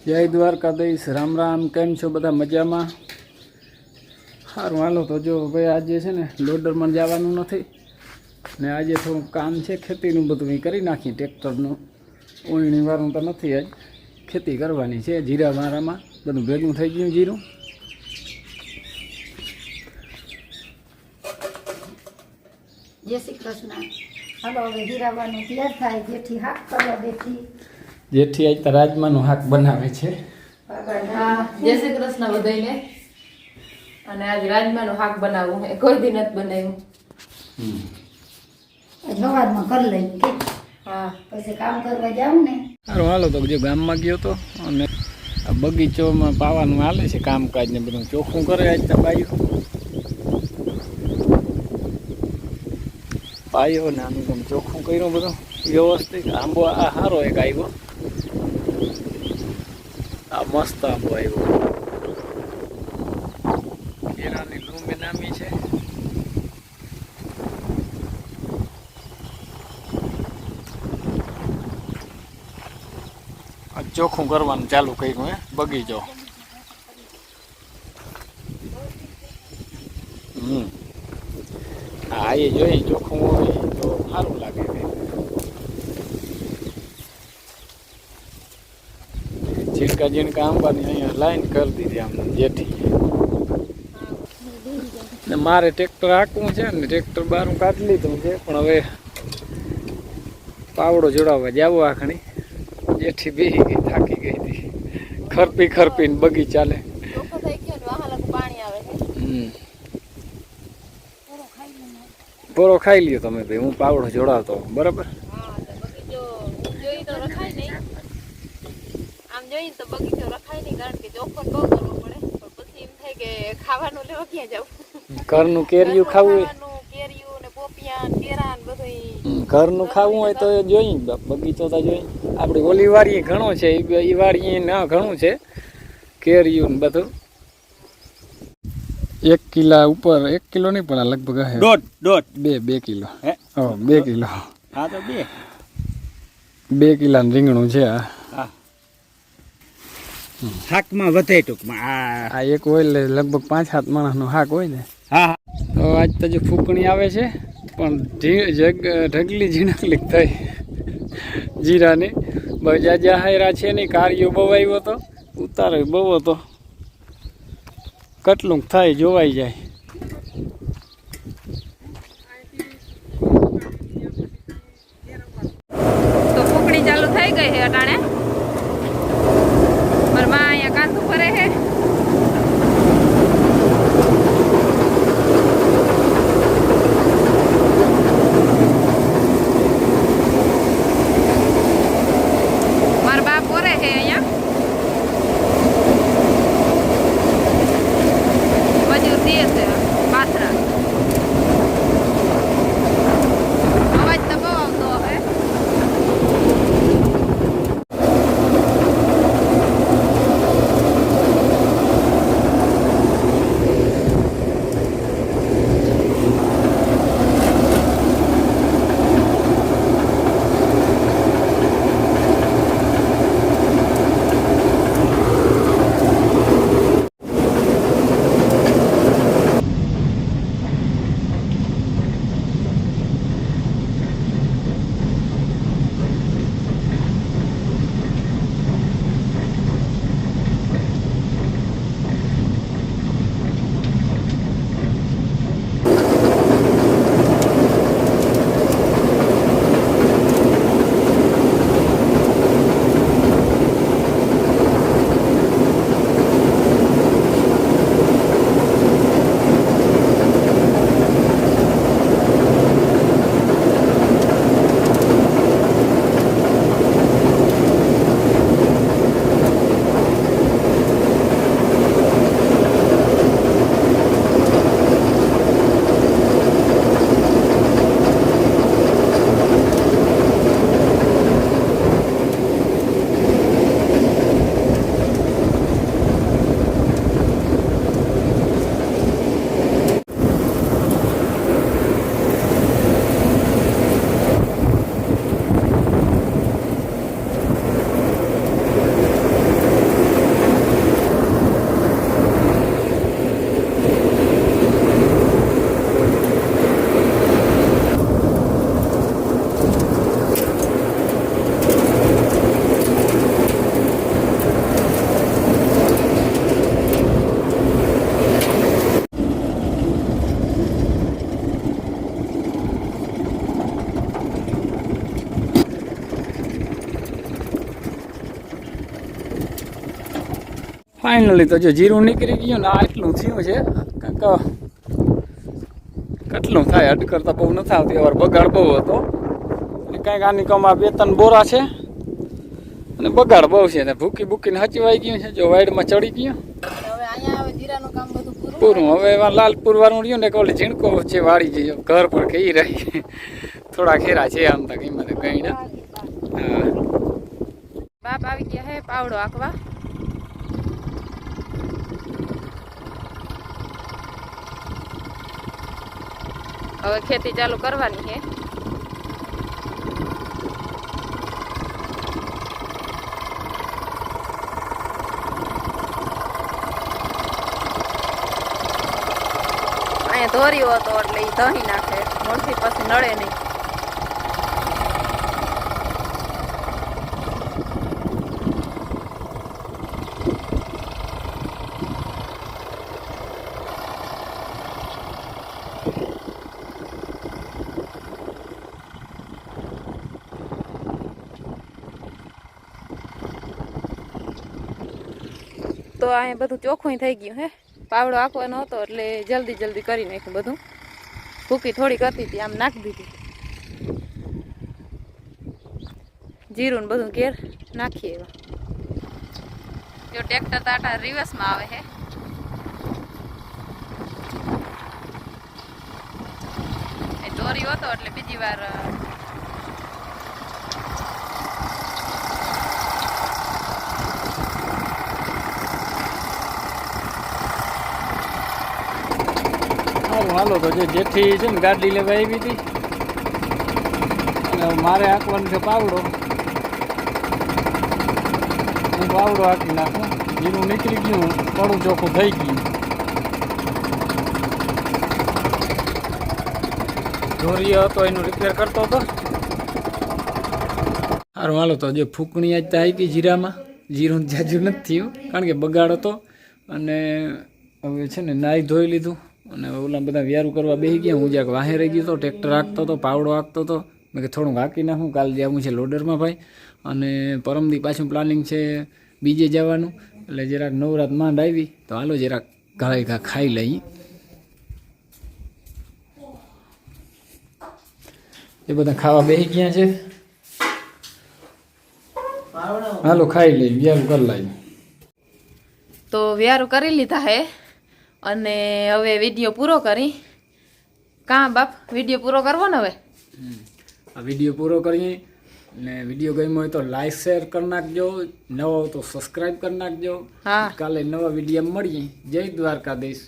જય દ્વારકાધીશ, રામ રામ. કેમ છો બધા? મજામાં? સારું, હાલો તો જો ભાઈ આજે છે ને લોડરમાં જવાનું નથી ને આજે થોડું કામ છે ખેતીનું, બધું એ કરી નાખી. ટ્રેક્ટરનું ઓળણી વાળું તો નથી, આજ ખેતી કરવાની છે. જીરા મારામાં બધું ભેગું થઈ ગયું જીરું. જય શ્રી કૃષ્ણ. હાલો હવે જીરાવાનું તૈયાર થાય. જેઠી હાક કરવા બેઠી. જેઠી આજ તો રાજમાનું શાક બનાવે છે. જય શ્રી કૃષ્ણ બધાને. અને આજ રાજમાનું શાક બનાવવું એ કોઈ દી નથી બનાવ્યું. સવારમાં કરી લઈ કે હા, પછી કામ કરવા જાવ ને. સારું, હાલો તો જે ગામમાં ગયો તો અને આ બગીચોમાં પાવાનું હાલે છે કામકાજ ને બધું ચોખ્ખું કરે. આજ તો પાયો ને આનું તમે ચોખ્ખું કર્યું બધું વ્યવસ્થિત. આંબો આ સારો એક આવ્યો, આ મસ્ત આંબો આવ્યો. કેળાની લૂંબી નામી છે. ચોખ્ખું કરવાનું ચાલુ કર્યું હે બગીચો. હા, એ જોઈ ચોખ્ખું હોય તો સારું લાગે. ઝીણકા ઝીણકા આંબાની અહીંયા લાઈન કરી દીધી આમ જેથી. ને મારે ટ્રેક્ટર હાંકવું છે ને ટ્રેક્ટર બારું કાઢી લીધું છે, પણ હવે પાવડો જોડાવવા જાવું આખણી. જેથી બેહી ગઈ, થાકી ગઈ હતી. ખરપીને બગી ચાલે. પોરો ખાઈ લ્યો તમે ભાઈ, હું પાવડો જોડાવતો બરાબર. આમ જોઈએ તો બગીચો રખાય નહીં, કારણ કે ચોખ્ખો બહુ કરવો પડે. પણ પછી એમ થાય કે ખાવાનું લેવા ક્યાં જવું? ઘરનું કેરીયું ખાવું હોય, કેરીયું ને પોપિયા ને કેરા ને બધું ઘરનું ખાવું હોય તો જોઈ. બગીચો તો જોઈ. આપણી ઓલી વાડી ઘણો છે, એ વાડી ના ઘણું છે કેરીયું ને બધું. 1 કિલા ઉપર, 1 કિલો નહીં પણ લગભગ દોઢ 2 કિલો. 2 કિલો. હા તો 2 કિલા રીંગણું છે. શાકમાં વધે ટૂંકમાં. આ એક હોય એટલે લગભગ 5-7 માણસનું શાક હોય ને. હા, તો આજ તો જે ફૂકણી આવે છે પણ ઢગલી ઝીણકલી થઈ જીરાની. બજા જાહેરા છે નહીં, કાર્યો બહુ આવ્યો હતો, ઉતારો બહુ હતો. કેટલું થાય જોવાઈ જાય. તો ફૂકણી ચાલુ થઈ ગઈ છે અટાણે. મારા માં અહીંયા કાંતું ફરે છે. મારા બા ફરે છે અહીંયા. મજૂર દે છે પાથરા. અવાજ તો બહુ આવતો હવે. ફાઇનલી તો જો જીરું નીકળી ગયું ને આ એટલું થયું છે કંઈક કેટલું થાય અડ કરતાં બહુ નથી આવતી વાર બગાડ બહુ હતો અને કંઈક આની કમા 2-3 બોરા છે અને બગાડ બહુ છે ને ભૂકી બૂકીને હચવાઈ ગયું છે જો વાઈડમાં ચડી ગયું હવે અહીંયા આવે જીરાનું કામ બધું પૂરું પૂરું હવે એમાં લાલપુર વાળું રહ્યું ને કે ઓલી ઝીણકો છે વાળી જઈએ ઘર પર કે ઈ રહી થોડા ખેરા છે આમ તક એમાં તો કંઈ ના હા બાપ આવી ગયા હે પાવડો આંકવા હવે ખેતી ચાલુ કરવાની છે અહીંયા ધોર્યો હતો એટલે એ દહીં નાખે મોરથી પછી નડે નહીં તો અહીંયા બધું ચોખ્ખું થઈ ગયું હે પાવડો આંકવાનો હતો એટલે જલ્દી જલ્દી કરી નાખ્યું બધું ભૂકી થોડીક હતી હતી આમ નાખી દીધી જીરું ને બધું ઘેર નાખીએ એવા જો ટ્રેક્ટર તાટા રિવર્સમાં આવે હે એ ચોરી હતો એટલે બીજી વાર હાલો તો જે જેઠી છે ને ગાડી લેવા આવી હતી અને મારે આંકવાનું છે પાવડો હું પાવડો આંકી નાખું જીરું નીકળી ગયું કડું ચોખ્ખું થઈ ગયું ધોરીયો હતો એનું રિપેર કરતો હતો સારું હાલો તો જે ફૂંકણી આજ તો આવી જીરામાં જીરું જાજુ નથી થયું કારણ કે બગાડ હતો અને હવે છે ને નાહી ધોઈ લીધું અને ઓલા બધા વ્યારું કરવા બેસી ગયા હું જ્યાંક વાહે રહી ગયો હતો ટ્રેક્ટર હાંકતો હતો પાવડો હાંકતો હતો મેં કે થોડુંક હાંકી નાખું કાલે જવું છે લોડરમાં ભાઈ અને પરમદી પાછું પ્લાનિંગ છે બીજે જવાનું એટલે જરાક નવરાત માંડ આવી તો હાલો જરાક ઘાય ઘા ખાઈ લઈ એ બધા ખાવા બેસી ગયા છે હાલો ખાઈ લઈ વ્યારું કરી લઈ તો વ્યારું કરી લીધા હે અને હવે વિડીયો પૂરો કરી કાં બાપ વિડીયો પૂરો કરવો ને હવે આ વિડીયો પૂરો કરીએ ને વિડીયો ગમ્યો હોય તો લાઈક શેર કરી નાખજો નવો હોય તો સબસ્ક્રાઈબ કરી નાખજો હા કાલે નવા વિડીયો મળીએ જય દ્વારકાધીશ